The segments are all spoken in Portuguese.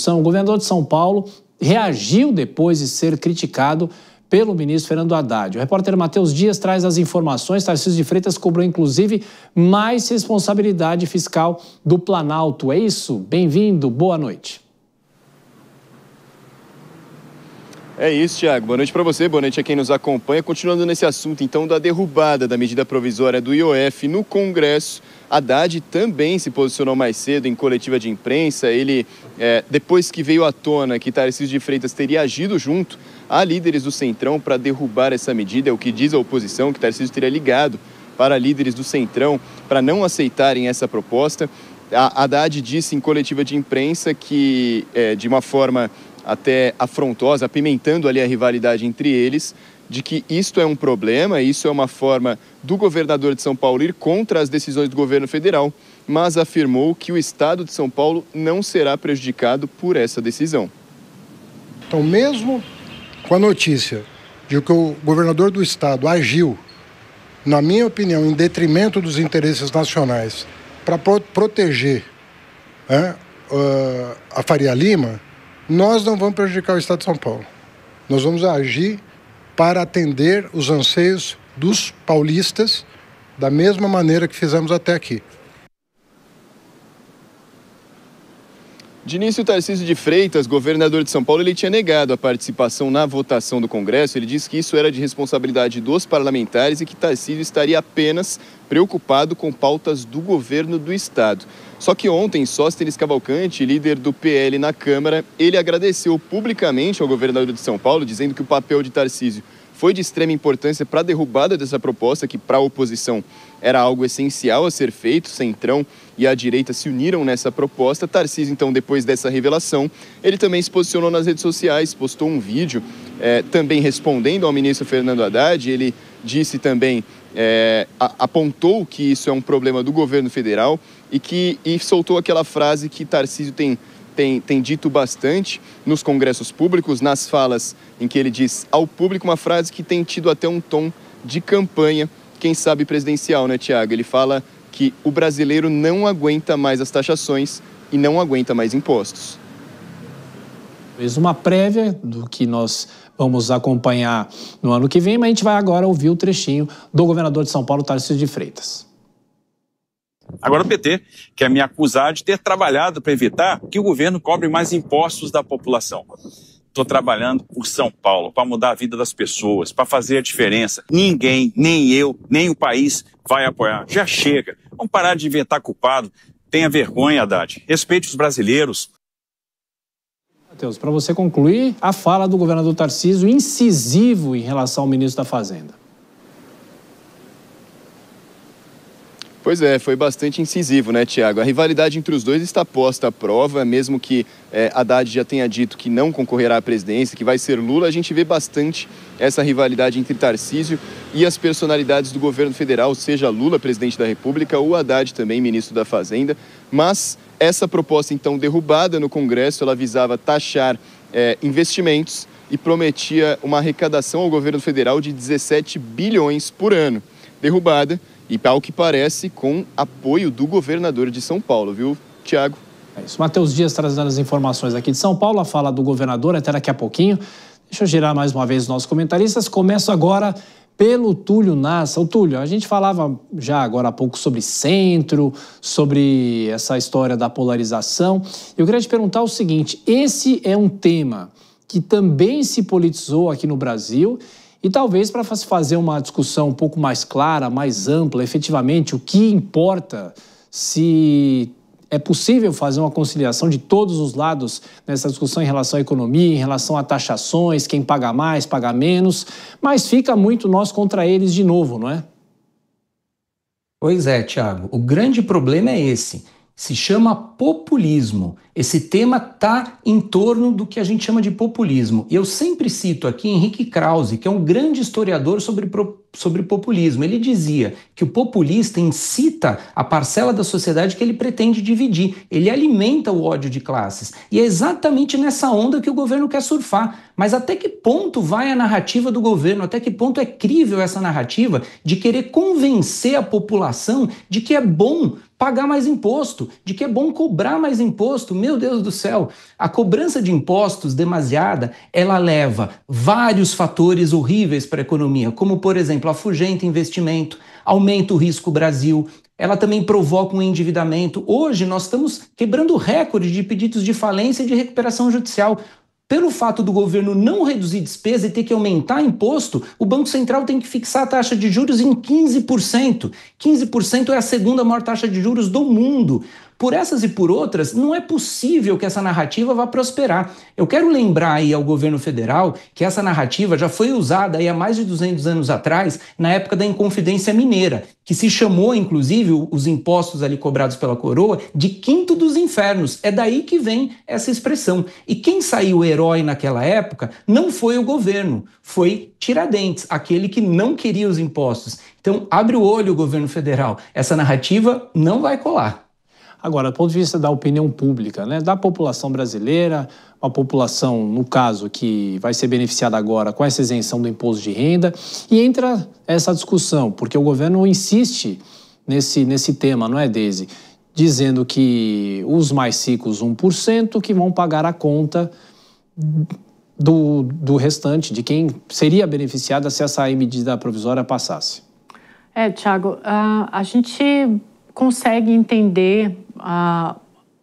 discussão. O governador de São Paulo reagiu depois de ser criticado pelo ministro Fernando Haddad. O repórter Matheus Dias traz as informações. Tarcísio de Freitas cobrou, inclusive, mais responsabilidade fiscal do Planalto. É isso? Bem-vindo, boa noite. É isso, Thiago. Boa noite para você, boa noite a quem nos acompanha. Continuando nesse assunto, então, da derrubada da medida provisória do IOF no Congresso, Haddad também se posicionou mais cedo em coletiva de imprensa. Ele, depois que veio à tona que Tarcísio de Freitas teria agido junto a líderes do Centrão para derrubar essa medida, é o que diz a oposição, que Tarcísio teria ligado para líderes do Centrão para não aceitarem essa proposta. A Haddad disse em coletiva de imprensa que, de uma forma até afrontosa, apimentando ali a rivalidade entre eles, de que isto é um problema, isso é uma forma do governador de São Paulo ir contra as decisões do governo federal, mas afirmou que o estado de São Paulo não será prejudicado por essa decisão. Então, mesmo com a notícia de que o governador do estado agiu, na minha opinião, em detrimento dos interesses nacionais, para proteger a Faria Lima, nós não vamos prejudicar o estado de São Paulo. Nós vamos agir para atender os anseios dos paulistas da mesma maneira que fizemos até aqui. De início, Tarcísio de Freitas, governador de São Paulo, ele tinha negado a participação na votação do Congresso. Ele disse que isso era de responsabilidade dos parlamentares e que Tarcísio estaria apenas preocupado com pautas do governo do estado. Só que ontem, Sóstenes Cavalcante, líder do PL na Câmara, ele agradeceu publicamente ao governador de São Paulo, dizendo que o papel de Tarcísio foi de extrema importância para a derrubada dessa proposta, que para a oposição era algo essencial a ser feito. Centrão e a direita se uniram nessa proposta. Tarcísio, então, depois dessa revelação, ele também se posicionou nas redes sociais, postou um vídeo também respondendo ao ministro Fernando Haddad. Ele disse também, apontou que isso é um problema do governo federal e soltou aquela frase que Tarcísio tem dito bastante nos congressos públicos, nas falas em que ele diz ao público, uma frase que tem tido até um tom de campanha, quem sabe presidencial, né, Thiago? Ele fala que o brasileiro não aguenta mais as taxações e não aguenta mais impostos. Fez uma prévia do que nós vamos acompanhar no ano que vem, mas a gente vai agora ouvir o trechinho do governador de São Paulo, Tarcísio de Freitas. Agora o PT quer me acusar de ter trabalhado para evitar que o governo cobre mais impostos da população. Estou trabalhando por São Paulo, para mudar a vida das pessoas, para fazer a diferença. Ninguém, nem eu, nem o país vai apoiar. Já chega. Vamos parar de inventar culpado. Tenha vergonha, Haddad. Respeite os brasileiros. Matheus, para você concluir, a fala do governador Tarcísio incisivo em relação ao ministro da Fazenda. Pois é, foi bastante incisivo, né, Thiago? A rivalidade entre os dois está posta à prova, mesmo que Haddad já tenha dito que não concorrerá à presidência, que vai ser Lula, a gente vê bastante essa rivalidade entre Tarcísio e as personalidades do governo federal, seja Lula, presidente da República, ou Haddad também, ministro da Fazenda. Mas essa proposta, então, derrubada no Congresso, ela visava taxar investimentos e prometia uma arrecadação ao governo federal de 17 bilhões por ano. Derrubada. E, ao que parece, com apoio do governador de São Paulo, viu, Thiago? É isso. Matheus Dias trazendo as informações aqui de São Paulo, a fala do governador, até daqui a pouquinho. Deixa eu girar mais uma vez os nossos comentaristas. Começo agora pelo Túlio Nassa. O Túlio, a gente falava já agora há pouco sobre centro, sobre essa história da polarização. Eu queria te perguntar o seguinte, esse é um tema que também se politizou aqui no Brasil. E talvez para fazer uma discussão um pouco mais clara, mais ampla, efetivamente, o que importa, se é possível fazer uma conciliação de todos os lados nessa discussão em relação à economia, em relação a taxações, quem paga mais, paga menos, mas fica muito nós contra eles de novo, não é? Pois é, Thiago. O grande problema é esse. Se chama populismo. Esse tema está em torno do que a gente chama de populismo. E eu sempre cito aqui Henrique Krause, que é um grande historiador sobre populismo. Ele dizia que o populista incita a parcela da sociedade que ele pretende dividir. Ele alimenta o ódio de classes. E é exatamente nessa onda que o governo quer surfar. Mas até que ponto vai a narrativa do governo? Até que ponto é crível essa narrativa de querer convencer a população de que é bom pagar mais imposto, de que é bom cobrar mais imposto. Meu Deus do céu, a cobrança de impostos demasiada, ela leva vários fatores horríveis para a economia, como, por exemplo, afugenta investimento, aumenta o risco Brasil, ela também provoca um endividamento. Hoje nós estamos quebrando recorde de pedidos de falência e de recuperação judicial. Pelo fato do governo não reduzir despesa e ter que aumentar imposto, o Banco Central tem que fixar a taxa de juros em 15%. 15% é a segunda maior taxa de juros do mundo. Por essas e por outras, não é possível que essa narrativa vá prosperar. Eu quero lembrar aí ao governo federal que essa narrativa já foi usada aí há mais de 200 anos atrás, na época da Inconfidência Mineira, que se chamou, inclusive, os impostos ali cobrados pela coroa de quinto dos infernos. É daí que vem essa expressão. E quem saiu herói naquela época não foi o governo, foi Tiradentes, aquele que não queria os impostos. Então, abre o olho, governo federal. Essa narrativa não vai colar. Agora, do ponto de vista da opinião pública, né, da população brasileira, uma população, no caso, que vai ser beneficiada agora com essa isenção do imposto de renda, e entra essa discussão, porque o governo insiste nesse tema, não é, Deise? Dizendo que os mais ricos, 1%, que vão pagar a conta do restante, de quem seria beneficiada se essa medida provisória passasse. Tiago, a gente consegue entender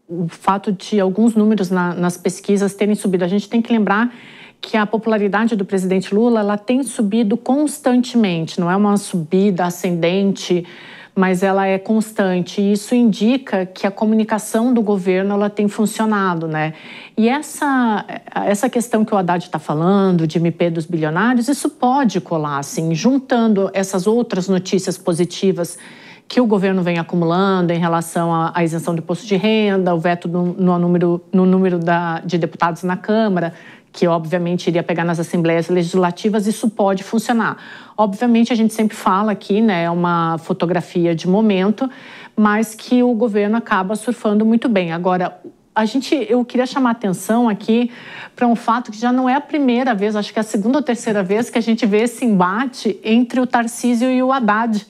o fato de alguns números nas pesquisas terem subido. A gente tem que lembrar que a popularidade do presidente Lula ela tem subido constantemente, não é uma subida ascendente, mas ela é constante. E isso indica que a comunicação do governo ela tem funcionado, né? E essa questão que o Haddad está falando, de MP dos bilionários, isso pode colar, assim, juntando essas outras notícias positivas que o governo vem acumulando em relação à isenção do imposto de renda, o veto no número de deputados na Câmara, que obviamente iria pegar nas assembleias legislativas, isso pode funcionar. Obviamente a gente sempre fala aqui, né, é uma fotografia de momento, mas que o governo acaba surfando muito bem. Agora, eu queria chamar a atenção aqui para um fato que já não é a primeira vez, acho que é a segunda ou terceira vez que a gente vê esse embate entre o Tarcísio e o Haddad.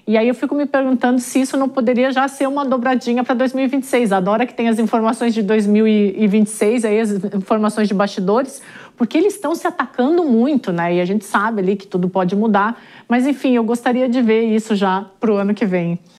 E aí eu fico me perguntando se isso não poderia já ser uma dobradinha para 2026. Adoro que tem as informações de 2026, aí as informações de bastidores, porque eles estão se atacando muito, né? E a gente sabe ali que tudo pode mudar. Mas, enfim, eu gostaria de ver isso já para o ano que vem.